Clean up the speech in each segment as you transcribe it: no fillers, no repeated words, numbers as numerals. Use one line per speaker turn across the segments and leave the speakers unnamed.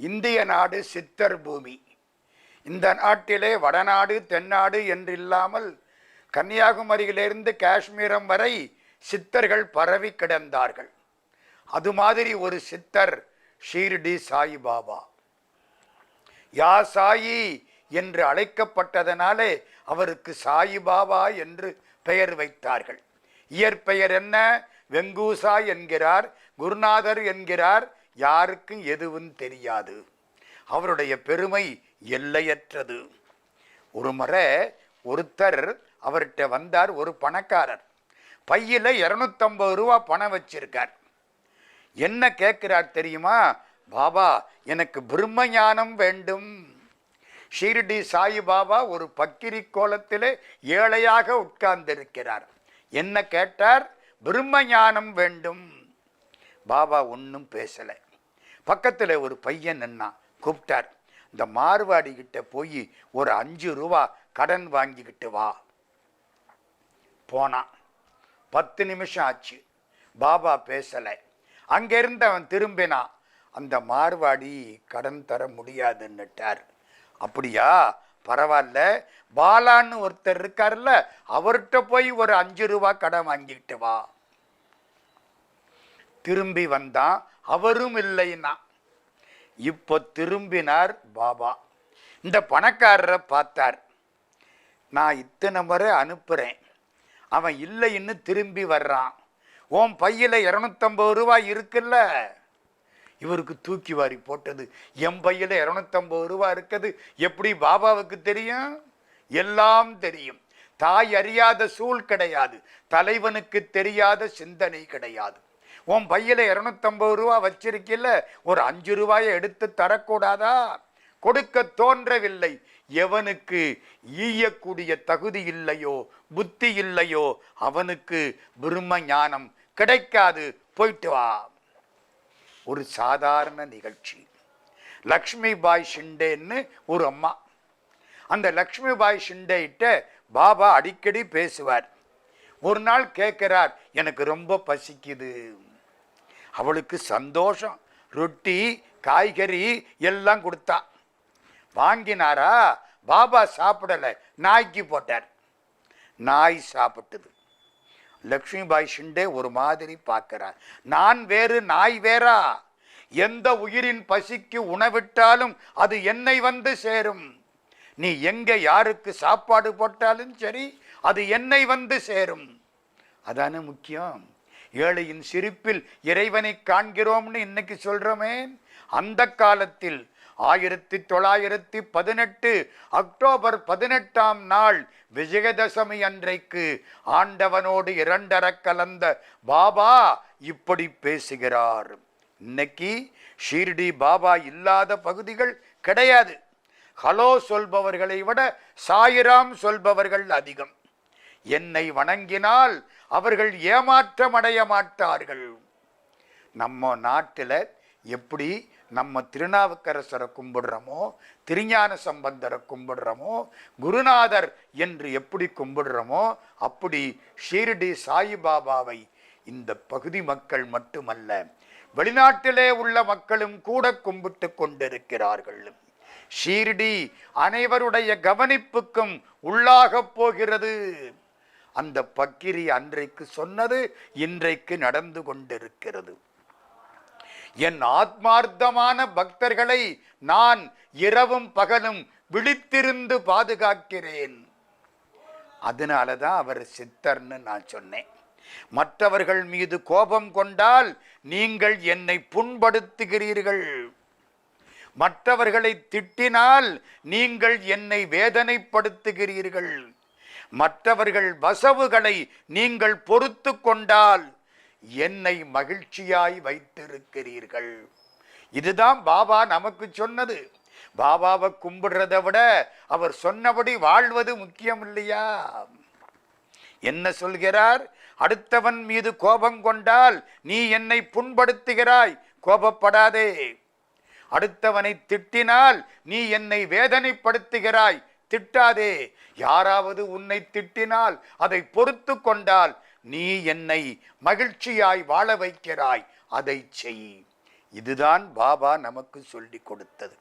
இந்திய நாடு சித்தர் பூமி. இந்த நாட்டிலே வடநாடு தென்னாடு என்றில்லாமல் கன்னியாகுமரியிலிருந்து காஷ்மீரம் வரை சித்தர்கள் பரவி கிடந்தார்கள். அது மாதிரி ஒரு சித்தர் ஷீர்டி சாயிபாபா. யா சாயி என்று அழைக்கப்பட்டதனாலே அவருக்கு சாயிபாபா என்று பெயர் வைத்தார்கள். இயற்பெயர் என்ன? வெங்கூசா என்கிறார், குருநாதர் என்கிறார். யாருக்கும் எதுவும் தெரியாது. அவருடைய பெருமை எல்லையற்றது. ஒரு முறை ஒருத்தர் அவர்கிட்ட வந்தார், ஒரு பணக்காரர். பையில 250 ரூபா பணம் வச்சிருக்கார். என்ன கேட்கிறார் தெரியுமா? பாபா, எனக்கு பிரம்ம ஞானம் வேண்டும். ஷீர்டி சாயிபாபா ஒரு பக்கிரி கோலத்திலே ஏழையாக உட்கார்ந்திருக்கிறார். என்ன கேட்டார்? பிரம்ம ஞானம் வேண்டும். பாபா ஒன்றும் பேசல. பக்கத்தில் ஒரு பையன் நின்னா, கூப்பிட்டார். இந்த மார்வாடி கிட்ட போய் ஒரு 5 ரூபா கடன் வாங்கிக்கிட்டு வா. போனான். 10 நிமிஷம் ஆச்சு. பாபா பேசல. அங்கிருந்து அவன் திரும்பினான். அந்த மார்வாடி கடன் தர முடியாதுன்னுட்டார். அப்படியா? பரவாயில்ல, பாலான்னு ஒருத்தர் இருக்கார்ல, அவர்கிட்ட போய் ஒரு 5 ரூபா கடன் வாங்கிட்டு வா. திரும்பி வந்தான். அவரும் இல்லைன்னா. இப்போ திரும்பினார் பாபா. இந்த பணக்காரரை பார்த்தார். நான் இத்தனை முறை அனுப்புறேன், அவன் இல்லைன்னு திரும்பி வர்றான். உன் பையில 250 ரூபாய் இருக்குல்ல? இவருக்கு தூக்கி வாரி போட்டது. என் பையில 250 ரூபாய் இருக்குது எப்படி பாபாவுக்கு தெரியும்? எல்லாம் தெரியும். தாய் அறியாத சூழ் கிடையாது, தலைவனுக்கு தெரியாத சிந்தனை கிடையாது. உன் பையில 250 ரூபா வச்சிருக்கில்ல, ஒரு 5 ரூபாயை எடுத்து தரக்கூடாதா? கொடுக்க தோன்றவில்லை. எவனுக்கு ஈயக்கூடிய தகுதி இல்லையோ, புத்தி இல்லையோ, அவனுக்கு பிரம்ம ஞானம் கிடைக்காது. போயிட்டு வா. ஒரு சாதாரண நிகழ்ச்சி. லக்ஷ்மி பாய் ஷிண்டேன்னு ஒரு அம்மா. அந்த லக்ஷ்மி பாய் ஷிண்டேட்ட பாபா அடிக்கடி பேசுவார். ஒரு நாள் கேட்கிறார், எனக்கு ரொம்ப பசிக்குது. அவளுக்கு சந்தோஷம். ரொட்டி காய்கறி எல்லாம் கொடுத்தா. வாங்கினாரா? பாபா சாப்பிடல, நாய்க்கு போட்டார். நாய் சாப்பிட்டது. லக்ஷ்மி பாய் ஷிண்டே ஒரு மாதிரி பார்க்கிறார். நான் வேறு, நாய் வேறா? எந்த உயிரின் பசிக்கு உணவிட்டாலும் அது என்னை வந்து சேரும். நீ எங்க யாருக்கு சாப்பாடு போட்டாலும் சரி, அது என்னை வந்து சேரும். அதானே முக்கியம். ஏழையின் சிரிப்பில் இறைவனை காண்கிறோம்னு இன்னைக்கு சொல்றோமே. அந்த காலத்தில் 1918 அக்டோபர் 18ஆம் நாள் விஜயதசமி அன்றைக்கு ஆண்டவனோடு இரண்டர கலந்த பாபா இப்படி பேசுகிறார். இன்னைக்கு ஷீர்டி பாபா இல்லாத பகுதிகள் கிடையாது. ஹலோ சொல்பவர்களை விட சாயிராம் சொல்பவர்கள் அதிகம். என்னை வணங்கினால் அவர்கள் ஏமாற்றம் அடைய மாட்டார்கள். நம்ம நாட்டில் எப்படி நம்ம திருநாவுக்கரசரை கும்பிடுறோமோ, திருஞான சம்பந்தரை கும்பிடுறோமோ, குருநாதர் என்று எப்படி கும்பிடுறோமோ, அப்படி ஷீர்டி சாயிபாபாவை இந்த பகுதி மக்கள் மட்டுமல்ல, வெளிநாட்டிலே உள்ள மக்களும் கூட கும்பிட்டு கொண்டிருக்கிறார்கள். ஷீர்டி அனைவருடைய கவனிப்புக்கும் உள்ளாக போகிறது. அந்த பக்கிரி அன்றைக்கு சொன்னது இன்றைக்கு நடந்து கொண்டிருக்கிறது. என் ஆத்மார்த்தமான பக்தர்களை நான் இரவும் பகலும் விழித்திருந்து பாதுகாக்கிறேன். அதனாலதான் அவர் சித்தர்னு நான் சொன்னேன். மற்றவர்கள் மீது கோபம் கொண்டால் நீங்கள் என்னை புண்படுத்துகிறீர்கள். மற்றவர்களை திட்டினால் நீங்கள் என்னை வேதனைப்படுத்துகிறீர்கள். மற்றவர்கள் வசவுகளை நீங்கள் பொறுத்து கொண்டால் என்னை மகிழ்ச்சியாய் வைத்திருக்கிறீர்கள். இதுதான் பாபா நமக்கு சொன்னது. பாபாவை கும்பிடுறதை விட அவர் சொன்னபடி வாழ்வது முக்கியம் இல்லையா? என்ன சொல்கிறார்? அடுத்தவன் மீது கோபம் கொண்டால் நீ என்னை புண்படுத்துகிறாய், கோபப்படாதே. அடுத்தவனை திட்டினால் நீ என்னை வேதனைப்படுத்துகிறாய், திட்டாதே. யாராவது உன்னை திட்டினால் அதை பொறுத்து கொண்டால் நீ என்னை மகிழ்ச்சியாய் வாழ வைக்கிறாய், அதை செய். இதுதான் பாபா நமக்கு சொல்லி கொடுத்தது.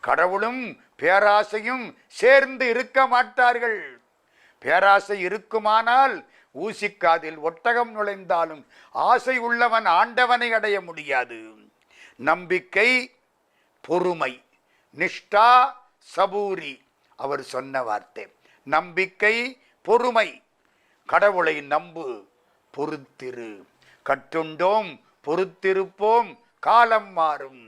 கடவுளும் பேராசையும் சேர்ந்து இருக்க மாட்டார்கள். பேராசை இருக்குமானால் ஊசிக்காதில் ஒட்டகம் நுழைந்தாலும் ஆசை உள்ளவன் ஆண்டவனை அடைய முடியாது. நம்பிக்கை, பொறுமை, நிஷ்டா, சபூரி அவர் சொன்ன வார்த்தை. நம்பிக்கை, பொறுமை. கடவுளை நம்பு, பொறுத்திரு. கட்டுண்டோம், பொறுத்திருப்போம், காலம் மாறும்.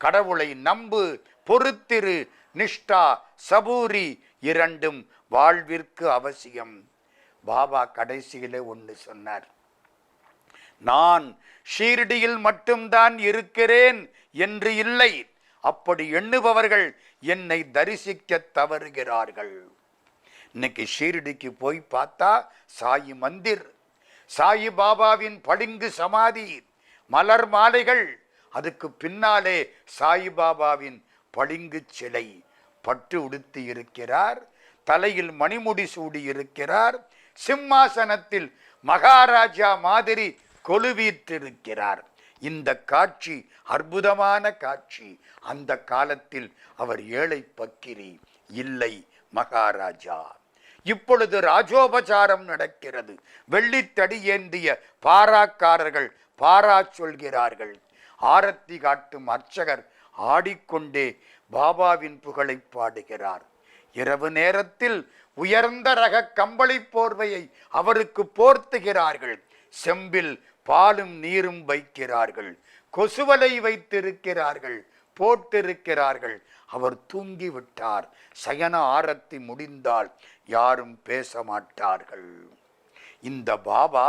கடவுளை நம்பு, பொறுத்திரு. நிஷ்டா, சபூரி இரண்டும் வாழ்விற்கு அவசியம். பாபா கடைசியிலே ஒன்று சொன்னார், நான் ஷீரடியில் மட்டும்தான் இருக்கிறேன் என்று இல்லை. அப்படி எண்ணுபவர்கள் என்னை தரிசிக்க தவறுகிறார்கள். இன்னைக்கு ஷீரடிக்கு போய் பார்த்தா சாயி மந்திர், சாயி பாபாவின் பளிங்கு சமாதி, மலர் மாலைகள், அதுக்கு பின்னாலே சாயி பாபாவின் பளிங்கு சிலை. பட்டு உடுத்தி இருக்கிறார், தலையில் மணிமுடி சூடி இருக்கிறார், சிம்மாசனத்தில் மகாராஜா மாதிரி கொலுவீற்றிருக்கிறார். இந்த காட்சி அற்புதமான காட்சி. அந்த காலத்தில் அவர் ஏழை பக்கிரி இல்லை, மகாராஜா. இப்பொழுது ராஜோபசாரம் நடக்கிறது. வெள்ளித்தடி ஏந்திய பாராக்காரர்கள் பாரா சொல்கிறார்கள். ஆரத்தி காட்டும் அர்ச்சகர் ஆடிக்கொண்டே பாபாவின் புகழை பாடுகிறார். இரவு நேரத்தில் உயர்ந்த ரக கம்பளி போர்வையை அவருக்கு போர்த்துகிறார்கள். செம்பில் பாலும் நீரும் வைக்கிறார்கள். கொசுவலை வைத்திருக்கிறார்கள், போட்டிருக்கிறார்கள். அவர் தூங்கிவிட்டார். சயன ஆரத்தி முடிந்தால் யாரும் பேச மாட்டார்கள். இந்த பாபா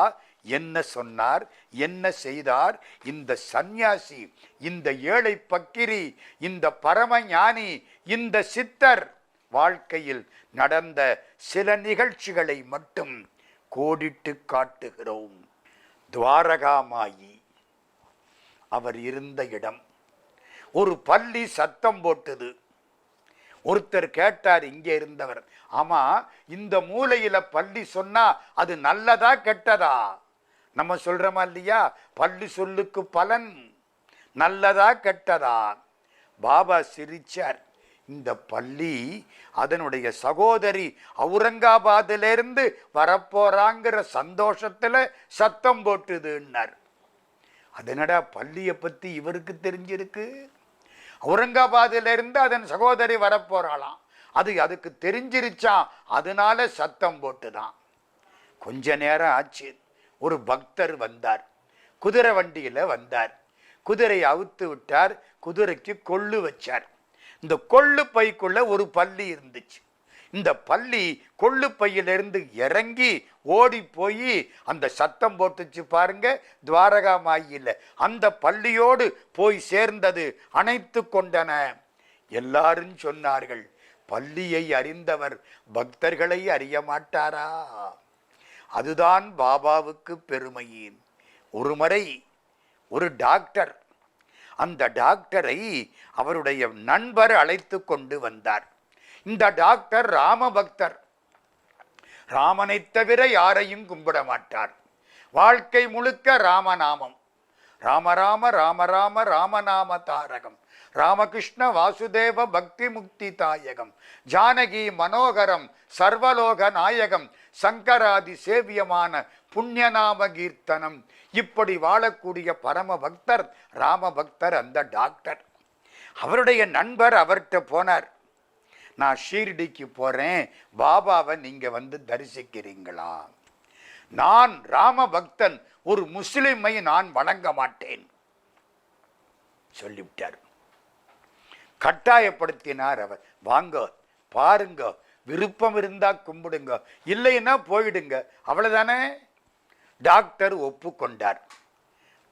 என்ன சொன்னார், என்ன செய்தார்? இந்த சந்நியாசி, இந்த ஏழை பக்கிரி, இந்த பரமஞானி, இந்த சித்தர் வாழ்க்கையில் நடந்த சில நிகழ்ச்சிகளை மட்டும் கோடிட்டு காட்டுகிறோம். துவாரகாமாயி அவர் இருந்த இடம். ஒரு பள்ளி சத்தம் போட்டது. ஒருத்தர் கேட்டார், இங்கே இருந்தவர், ஆமா இந்த மூலையில பள்ளி சொன்னா அது நல்லதா கெட்டதா? நம்ம சொல்றோமா இல்லையா, பள்ளி சொல்லுக்கு பலன் நல்லதா கெட்டதா? பாபா சிரிச்சார். இந்த பள்ளி அதனுடைய சகோதரி அவுரங்காபாத்திலிருந்து வரப்போறாங்கிற சந்தோஷத்துல சத்தம் போட்டுதுன்னார். அதனடா பள்ளியை பத்தி இவருக்கு தெரிஞ்சிருக்கு. அவுரங்காபாத்திலிருந்து அதன் சகோதரி வரப்போறாளாம். அதுக்கு தெரிஞ்சிருச்சான், அதனால சத்தம் போட்டுதான். கொஞ்ச நேரம் ஆச்சு. ஒரு பக்தர் வந்தார், குதிரை வண்டியில வந்தார். குதிரையை அவுத்து விட்டார், குதிரைக்கு கொள்ளு வச்சார். இந்த கொள்ளு பைக்குள்ள ஒரு பள்ளி இருந்துச்சு. இந்த பள்ளி கொள்ளு பையிலிருந்து இறங்கி ஓடி போய் அந்த சத்தம் போட்டுச்சு பாருங்க, துவாரகாமாயில அந்த பள்ளியோடு போய் சேர்ந்தது, அணைத்து கொண்டன. எல்லாரும் சொன்னார்கள், பள்ளியை அறிந்தவர் பக்தர்களை அறிய மாட்டாரா? அதுதான் பாபாவுக்கு பெருமையின். ஒருமுறை ஒரு டாக்டர், அந்த டாக்டரை அவருடைய நண்பர் அழைத்து கொண்டு வந்தார். இந்த டாக்டர் ராம பக்தர். ராமனை தவிர யாரையும் கும்பிட மாட்டார். வாழ்க்கை முழுக்க ராமநாமம். ராம ராம ராம ராம ராமநாம தாரகம், ராமகிருஷ்ண வாசுதேவ பக்தி முக்தி தாயகம், ஜானகி மனோகரம் சர்வலோக நாயகம், சங்கராதி சேவியமான புண்ணியநாம கீர்த்தனம். இப்படி வாழக்கூடிய பரம பக்தர் ராம பக்தர் அந்த டாக்டர். அவருடைய நண்பர் அவர்கிட்ட போனார், நான் ஷீரடிக்கு போறேன், பாபாவை நீங்க வந்து தரிசிக்கிறீங்களா? நான் ராம பக்தன், ஒரு முஸ்லிமை நான் வணங்க மாட்டேன் சொல்லிவிட்டார். கட்டாயப்படுத்தினார் அவர். வாங்க பாருங்க, விருப்பம் இருந்தா கும்பிடுங்க, இல்லைன்னா போயிடுங்க, அவ்வளவுதானே. டாக்டர் ஒப்புக்கொண்டார்.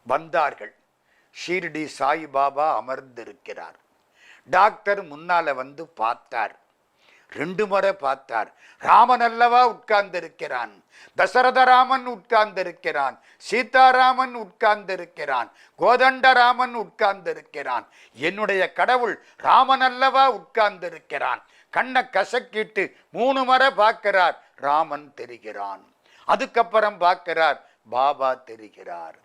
வந்தார்கள். ஷீரடி சாய்பாபா அமர்ந்திருக்கிறார். டாக்டர் முன்னால வந்து பார்த்தார். 2 முறை பார்த்தார். ராமன் அல்லவா உட்கார்ந்திருக்கிறான், தசரத ராமன் உட்கார்ந்திருக்கிறான், சீதாராமன் உட்கார்ந்திருக்கிறான், கோதண்டராமன் உட்கார்ந்திருக்கிறான், என்னுடைய கடவுள் ராமன் அல்லவா உட்கார்ந்திருக்கிறான். கண்ணை கசக்கிட்டு 3 முறை பார்க்கிறார், ராமன் தெரிகிறான். அதுக்கப்புறம் பார்க்கிறார், பாபா தெரிகிறார்.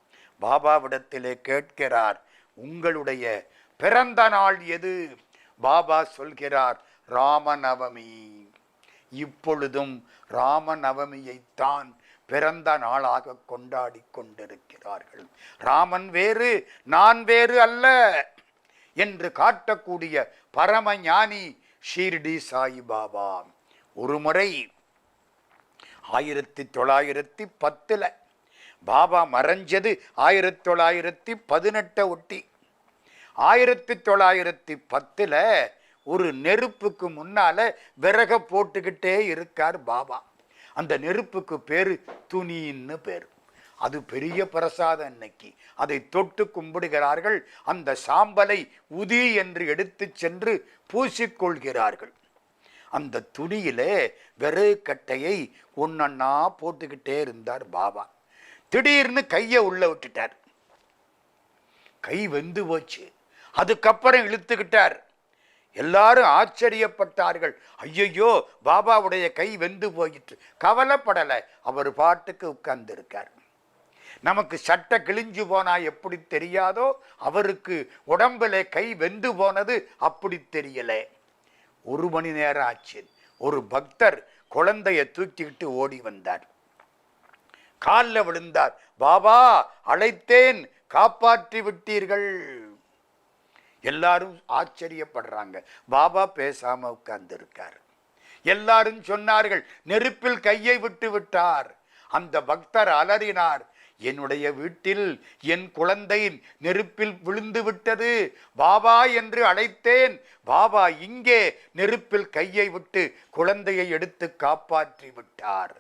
பாபாவிடத்திலே கேட்கிறார், உங்களுடைய பிறந்த நாள் எது? பாபா சொல்கிறார், ராமநவமி. இப்பொழுதும் ராமநவமியைத்தான் பிறந்த நாளாக கொண்டாடி கொண்டிருக்கிறார்கள். ராமன் வேறு நான் வேறு அல்ல என்று காட்டக்கூடிய பரமஞானி ஷீர்டி சாயிபாபா. ஒரு முறை 1910 பாபா மறைஞ்சது 1918 ஒட்டி. 1910 ஒரு நெருப்புக்கு முன்னால விறக போட்டுக்கிட்டே இருக்கார் பாபா. அந்த நெருப்புக்கு பேரு துணின்னு பேரு. அது பெரிய பிரசாதம். இன்னைக்கு அதை தொட்டு கும்பிடுகிறார்கள். அந்த சாம்பலை உதி என்று எடுத்து சென்று பூசிக்கொள்கிறார்கள். அந்த துணியிலே விறகு கட்டையை ஒன்னொன்னா போட்டுக்கிட்டே இருந்தார் பாபா. திடீர்னு கையை உள்ள விட்டுட்டார். கை வெந்து போச்சு. அதுக்கப்புறம் இழுத்துக்கிட்டார். எல்லாரும் ஆச்சரியப்பட்டார்கள். ஐயோ, பாபாவுடைய கை வெந்து போயிட்டு. கவலைப்படலை, அவர் பாட்டுக்கு உட்கார்ந்து இருக்கார். நமக்கு சட்டை கிழிஞ்சு போனா எப்படி தெரியாதோ, அவருக்கு உடம்புல கை வெந்து போனது அப்படி தெரியல. 1 மணி நேரம் ஆச்சு. ஒரு பக்தர் குழந்தைய தூக்கிக்கிட்டு ஓடி வந்தார். காலில் விழுந்தார். பாபா, அழைத்தேன், காப்பாற்றி விட்டீர்கள். எல்லாரும் ஆச்சரியப்படுறாங்க. பாபா பேசாம உட்கார்ந்து இருக்கார். எல்லாரும் சொன்னார்கள், நெருப்பில் கையை விட்டு விட்டார். அந்த பக்தர் அலறினார், என்னுடைய வீட்டில் என் குழந்தை நெருப்பில் விழுந்து விட்டது, பாபா என்று அழைத்தேன், பாபா இங்கே நெருப்பில் கையை விட்டு குழந்தையை எடுத்து காப்பாற்றி விட்டார்.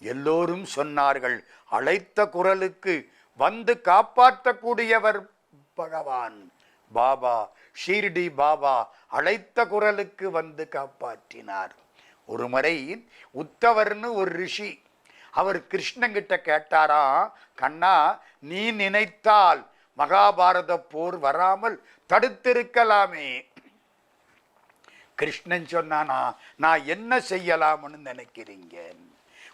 எல்லோரும் சொன்னார்கள், அழைத்த குரலுக்கு வந்து காப்பாற்றக்கூடியவர் பகவான் பாபா. ஷீர்டி பாபா அழைத்த குரலுக்கு வந்து காப்பாற்றினார். ஒரு முறை உத்தவர்னு ஒரு ரிஷி, அவர் கிருஷ்ணங்கிட்ட கேட்டாரா, கண்ணா, நீ நினைத்தால் மகாபாரத போர் வராமல் தடுத்திருக்கலாமே. கிருஷ்ணன் சொன்னானா, நான் என்ன செய்யலாம்னு நினைக்கிறீங்க?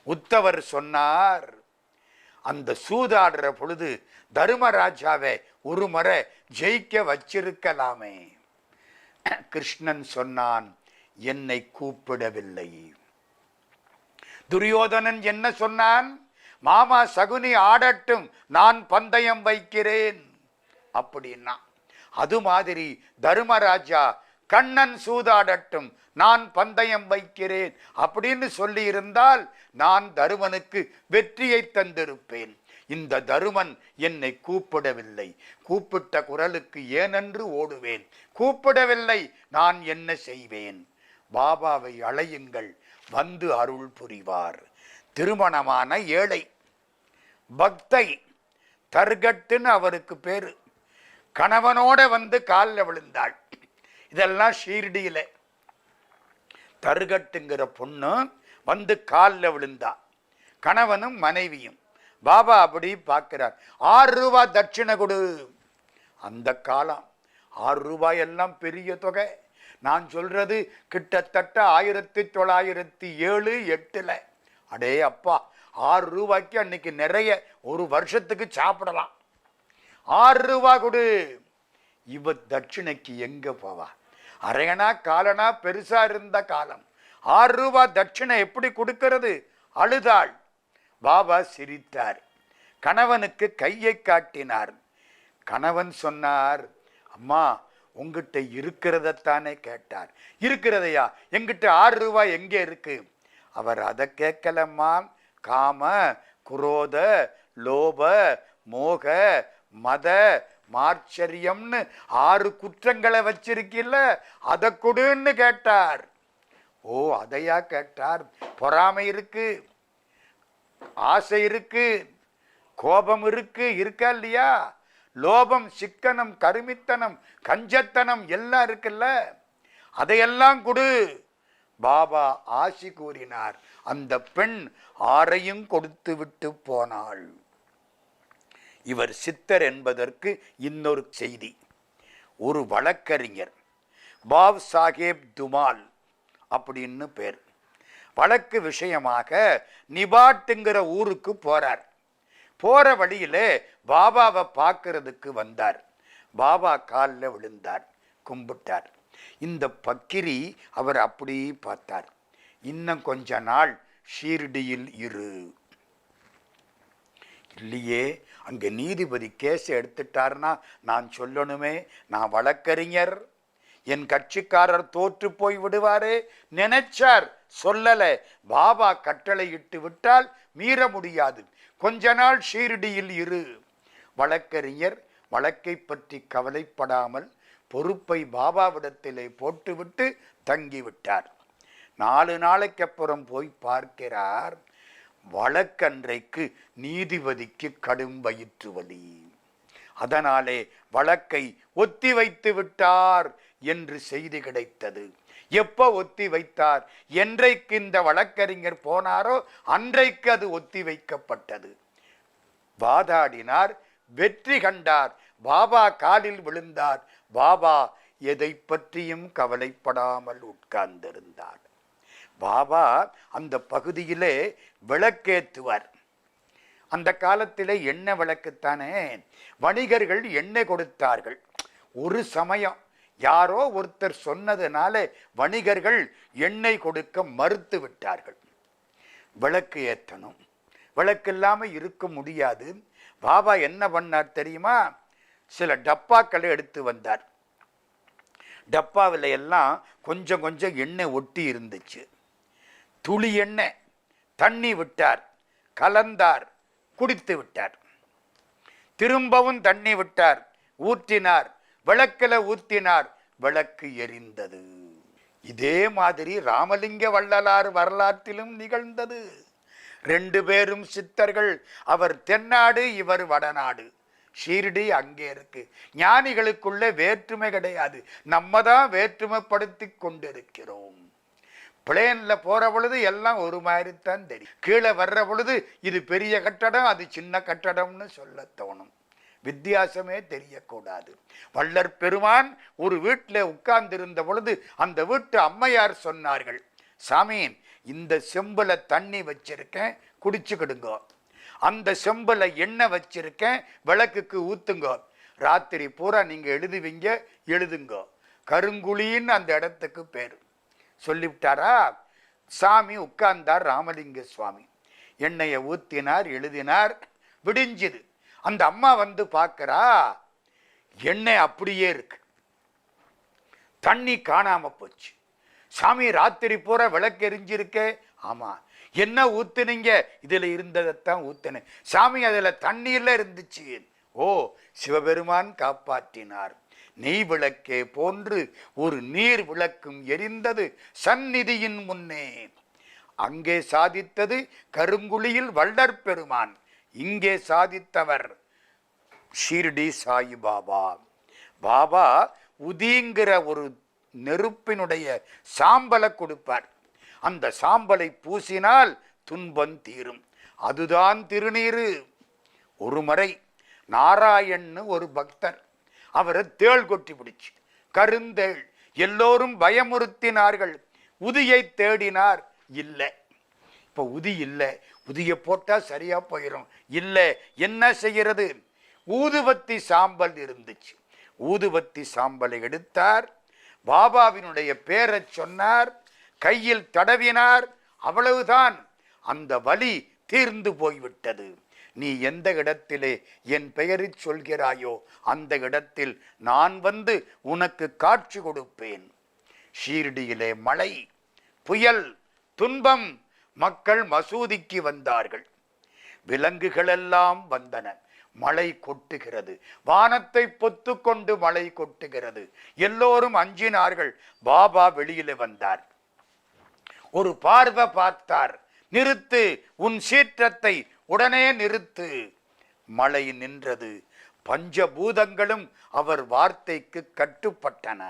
உத்தவர் சொன்னார், அந்த சூதாடுற பொழுது தர்மராஜாவை ஒரு முறை ஜெயிக்க வச்சிருக்கலாமே. கிருஷ்ணன் சொன்னான், என்னை கூப்பிடவில்லை. துரியோதனன் என்ன சொன்னான்? மாமா சகுனி ஆடட்டும், நான் பந்தயம் வைக்கிறேன் அப்படின்னா. அது மாதிரி தர்மராஜா, கண்ணன் சூதாடட்டும், நான் பந்தயம் வைக்கிறேன் அப்படின்னு சொல்லி இருந்தால் நான் தருமனுக்கு வெற்றியை தந்திருப்பேன். இந்த தருமன் என்னை கூப்பிடவில்லை. கூப்பிட்ட குரலுக்கு ஏனென்று ஓடுவேன். கூப்பிடவில்லை, நான் என்ன செய்வேன்? பாபாவை அழையுங்கள், வந்து அருள் புரிவார். திருமணமான ஏழை பக்தை, தர்கட்டுன்னு அவருக்கு பேரு. கணவனோட வந்து காலில் விழுந்தாள். இதெல்லாம் ஷீர்டியில. தர்கட்டுங்கிற பொண்ணு வந்து காலில் விழுந்தா. கணவனும் மனைவியும். பாபா அப்படி பார்க்கிறார். 6 ரூபாய் தட்சிணை கொடு. அந்த காலம் 6 ரூபாய் எல்லாம் பெரிய தொகை. நான் சொல்றது கிட்டத்தட்ட 1907, 8. அடே அப்பா, 6 ரூபாய்க்கு அன்னைக்கு நிறைய ஒரு வருஷத்துக்கு சாப்பிடலாம். 6 ரூபாய் கொடு. இவ தட்சிணைக்கு எங்க போவா? அரையனா காலனா பெருசா இருந்த காலம். 6 ரூபாய் தட்சிணை எப்படி கொடுக்கிறது? அழுதாள். பாபா சிரித்தார். கணவனுக்கு கையை காட்டினார். கணவன் சொன்னார், அம்மா, உங்ககிட்ட இருக்கிறதத்தானே கேட்டார். இருக்கிறதையா? எங்கிட்ட 6 ரூபாய் எங்கே இருக்கு? அவர் அதை கேட்கலம்மா. காம, குரோத, லோப, மோக, மத, மார்ச்சரியம்னு 6 குற்றங்களை வச்சிருக்கில்ல, அதை கொடுன்னு கேட்டார். ஓ, அதையா கேட்டார்? பொறாமை இருக்கு, ஆசை இருக்கு, கோபம் இருக்கு, இருக்கா இல்லையா? லோபம், சிக்கனம், கருமித்தனம், கஞ்சத்தனம் எல்லாம் இருக்குல்ல, அதையெல்லாம் கொடு. பாபா ஆசி கூறினார். அந்த பெண் 6ஐயும் கொடுத்து விட்டு போனாள். இவர் சித்தர் என்பதற்கு இன்னொரு செய்தி. ஒரு வழக்கறிஞர், பாப் சாஹேப் துமால் அப்படின்னு பேர். வழக்கு விஷயமாக நிபாட்டுங்கிற ஊருக்கு போறார். போற வழியிலே பாபாவை பார்க்கறதுக்கு வந்தார். பாபா காலில் விழுந்தார், கும்பிட்டார். இந்த பக்கிரி அவர் அப்படி பார்த்தார். இன்னும் கொஞ்ச நாள் ஷீர்டியில் இரு. இல்லையே, அங்க நீதிபதி கேஸ் எடுத்துட்டார்னா நான் சொல்லணுமே, நான் வழக்கறிஞர், என் கட்சிக்காரர் தோற்று போய் விடுவாரே நினைச்சார். சொல்லல. பாபா கட்டளை இட்டு விட்டால் மீற முடியாது. கொஞ்ச நாள் ஷீர்டியில் இரு. வழக்கறிஞர் வழக்கை பற்றி கவலைப்படாமல் பொறுப்பை பாபாவிடத்திலே போட்டுவிட்டு தங்கிவிட்டார். 4 நாளைக்கு அப்புறம் போய் பார்க்கிறார். வழக்கன்றைக்கு நீதிபதிக்கு கடும் வயிற்று வலி. அதனாலே வழக்கை ஒத்தி வைத்து விட்டார் என்று செய்தி கிடைத்தது. எப்போ ஒத்தி வைத்தார்? என்றைக்கு இந்த வழக்கறிஞர் போனாரோ அன்றைக்கு அது ஒத்தி வைக்கப்பட்டது. வாதாடினார், வெற்றி கண்டார். பாபா காலில் விழுந்தார். பாபா எதை பற்றியும் கவலைப்படாமல் உட்கார்ந்திருந்தார். பாபா அந்த பகுதியிலே விளக்கேற்றுவார். அந்த காலத்திலே எண்ணெய் விளக்குத்தானே, வணிகர்கள் எண்ணெய் கொடுத்தார்கள். ஒரு சமயம் யாரோ ஒருத்தர் சொன்னதுனால வணிகர்கள் எண்ணெய் கொடுக்க மறுத்து விட்டார்கள். விளக்கு ஏற்றணும், விளக்கு இல்லாமல் இருக்க முடியாது. பாபா என்ன பண்ணார் தெரியுமா? சில டப்பாக்களை எடுத்து வந்தார். டப்பாவில் எல்லாம் கொஞ்சம் கொஞ்சம் எண்ணெய் ஒட்டி இருந்துச்சு. துளி எண்ணெய் தண்ணி விட்டார், கலந்தார், குடித்து விட்டார். திரும்பவும் தண்ணி விட்டார், ஊற்றினார், விளக்கில் ஊற்றினார், விளக்கு எரிந்தது. இதே மாதிரி ராமலிங்க வள்ளலார் வரலாற்றிலும் நிகழ்ந்தது. 2 பேரும் சித்தர்கள். அவர் தென்னாடு, இவர் வடநாடு. ஷீர்டி அங்கே இருக்கு. ஞானிகளுக்குள்ள வேற்றுமை கிடையாது. நம்ம தான் வேற்றுமைப்படுத்தி கொண்டிருக்கிறோம். பிளேன்ல போற பொழுது எல்லாம் ஒரு மாதிரி தான் தெரியும். கீழே வர்ற பொழுது இது பெரிய கட்டடம், அது சின்ன கட்டடம்னு சொல்ல தோணும். வித்தியாசமே தெரியக்கூடாது. வள்ளற் பெருமான் ஒரு வீட்டில் உட்கார்ந்திருந்த பொழுது அந்த வீட்டு அம்மையார் சொன்னார்கள், சாமி இந்த செம்புல தண்ணி வச்சிருக்கேன், குடிச்சுக்கிடுங்க. அந்த செம்புல எண்ணெய் வச்சிருக்கேன், விளக்குக்கு ஊத்துங்க. ராத்திரி பூரா நீங்க எழுதுவீங்க, எழுதுங்க. கருங்குழின்னு அந்த இடத்துக்கு பேரு. சொல்லிவிட்டாரா? சாமி உட்கார்ந்தார். ராமலிங்க சுவாமி எண்ணெயை ஊத்தினார், எழுதினார். விடிஞ்சுது. அந்த அம்மா வந்து பார்க்கிறா, எண்ணெய் அப்படியே இருக்கு, தண்ணி காணாம போச்சு. சாமி ராத்திரி பூரா விளக்கு எரிஞ்சிருக்கே. ஆமா. என்ன ஊத்துனீங்க? இதுல இருந்ததைத்தான் ஊத்தினேன். சாமி அதுல தண்ணீர்ல இருந்துச்சு. ஓ, சிவபெருமான் காப்பாற்றினார். நெய் விளக்கே போன்று ஒரு நீர் விளக்கும் எரிந்தது சந்நிதியின் முன்னே. அங்கே சாதித்தது கருங்குழியில் வள்ளற் பெருமான், இங்கே சாதித்தவர் ஷீர்டி சாயிபாபா. பாபா உதிங்கிற ஒரு நெருப்பினுடைய சாம்பலை கொடுப்பார். அந்த சாம்பலை பூசினால் துன்பம் தீரும். அதுதான் திருநீரு. ஒரு முறை நாராயண் ஒரு பக்தர், அவரை தேள் கொட்டி பிடிச்சு, கருந்தேள். எல்லோரும் பயமுறுத்தினார்கள். உதியை தேடினார், இல்லை. இப்போ உதி இல்லை, உதியை போட்டா சரியா போயிடும். இல்லை, என்ன செய்கிறது? ஊதுவத்தி சாம்பல் இருந்துச்சு. ஊதுவத்தி சாம்பலை எடுத்தார், பாபாவினுடைய பேரை சொன்னார், கையில் தடவினார். அவ்வளவுதான். அந்த வலி தீர்ந்து போய்விட்டது. நீ எந்த இடத்திலே என் பெயரில் சொல்கிறாயோ அந்த இடத்தில் நான் வந்து உனக்கு காட்சி கொடுப்பேன். ஷீர்டியிலே மழை, புயல், துன்பம். மக்கள் மசூதிக்கு வந்தார்கள். விலங்குகளெல்லாம் வந்தன. மழை கொட்டுகிறது, வானத்தை பொத்து கொண்டு மழை கொட்டுகிறது. எல்லோரும் அஞ்சினார்கள். பாபா வெளியில வந்தார். ஒரு பார்வை பார்த்தார். நிறுத்து, உன் சீற்றத்தை உடனே நிறுத்து. மழை நின்றது. பஞ்சபூதங்களும் அவர் வார்த்தைக்கு கட்டுப்பட்டன.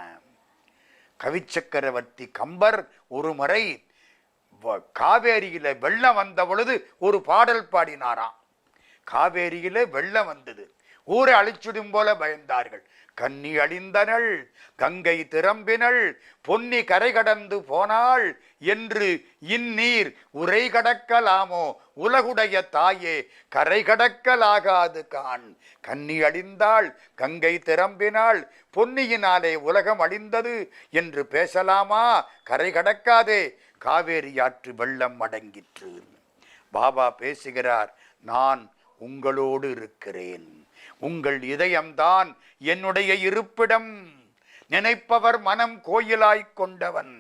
கவிச்சக்கரவர்த்தி கம்பர் ஒரு முறை காவேரியில வெள்ளம் வந்த பொழுது ஒரு பாடல் பாடினாராம். காவேரியில வெள்ளம் வந்தது, ஊரை அழிச்சிடும் போல பயந்தார்கள். கன்னி அழிந்தனள், கங்கை திரம்பினள், பொன்னி கரை கடந்து போனாள் என்று இந்நீர் உரை கடக்கலாமோ உலகுடைய தாயே, கரை கடக்கலாகாது கான். கன்னி அழிந்தாள், கங்கை திரம்பினாள், பொன்னியினாலே உலகம் அழிந்தது என்று பேசலாமா? கரை கடக்காதே, காவேரி ஆற்று வெள்ளம் அடங்கிற்று. பாபா பேசுகிறார், நான் உங்களோடு இருக்கிறேன். உங்கள் இதயம்தான் என்னுடைய இருப்பிடம். நினைப்பவர் மனம் கோயிலாய்க் கொண்டவன்.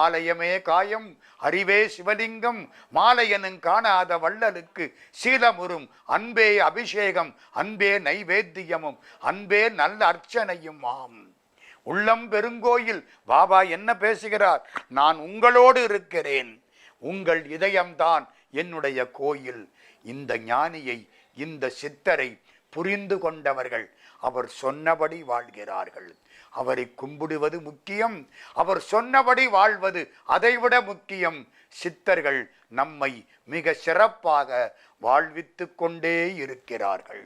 ஆலயமே காயம், அறிவே சிவலிங்கம். மாலையனும் காணாத வள்ளலுக்கு சீலமுறும் அன்பே அபிஷேகம், அன்பே நைவேத்தியமும், அன்பே நல்ல அர்ச்சனையும் ஆம். உள்ளம் பெருங்கோயில். பாபா என்ன பேசுகிறார்? நான் உங்களோடு இருக்கிறேன். உங்கள் இதயம்தான் என்னுடைய கோயில். இந்த ஞானியை, இந்த சித்தரை புரிந்து கொண்டவர்கள் அவர் சொன்னபடி வாழ்கிறார்கள். அவரை கும்பிடுவது முக்கியம், அவர் சொன்னபடி வாழ்வது அதைவிட முக்கியம். சித்தர்கள் நம்மை மிக சிறப்பாக வாழ்வித்து கொண்டே இருக்கிறார்கள்.